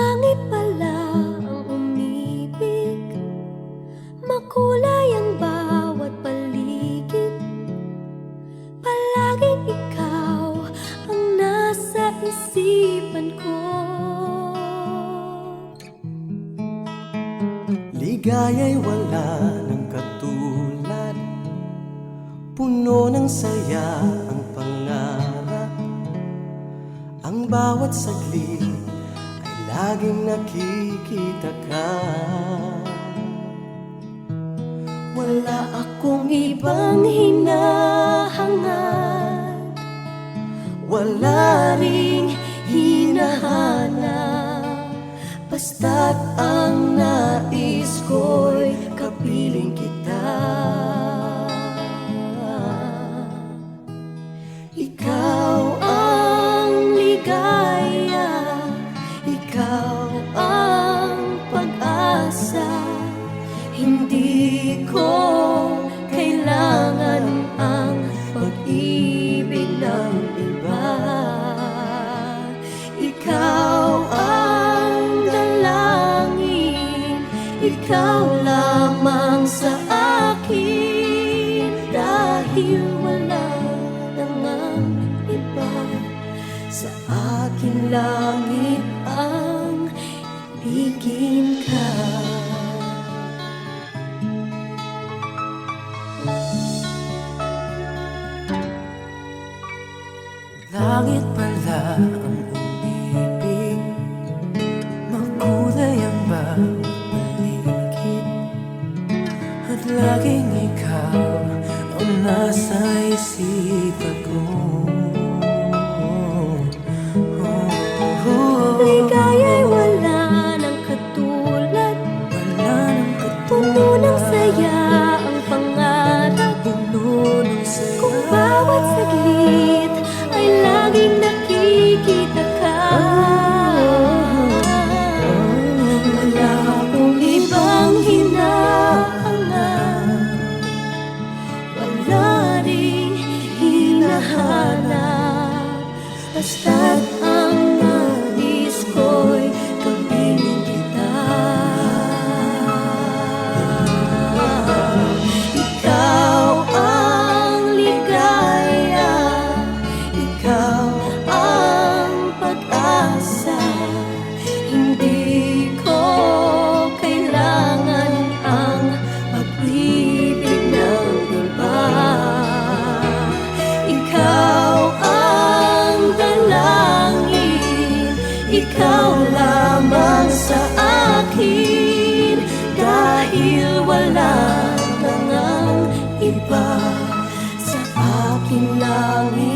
Langit pala ang umibig, makulay ang bawat paligid. Palaging ikaw ang nasa isipan ko. Ligaya'y wala ng katulad, puno ng saya ang pangarap. Ang bawat saglit ay laging nakikita ka. Wala akong ibang hinahangad, wala ring hinahanap, basta't ang nais ko'y kapiling kita. Ikaw ang ligaya, ikaw ang pag-asa. Hindi ko kailangan ang pag-ibig ng iba. Ikaw ang dalangin, ikaw lamang sa akin. Dahil wala nang iba, sa aking langit ang ibigin ka. Langit pala ang umibig, makulay ang bawat paligid. At laging ikaw ang nasa isipan ko. Ligaya'y wala ng katulad, puno ng saya ang pangarap. Kung bawat saglit ay laging nakikita ka. Wala akong ibang hinahanap, wala ring hinahanap, basta't ang nais ko'y kapiling kita. Ikaw ang ligaya, ikaw ang pag-asa. Hindi ko kailangan ang pag-ibig ng iba. Ikaw ang dalangin, ikaw lamang sa akin. Dahil wala nang iba, sa aking langit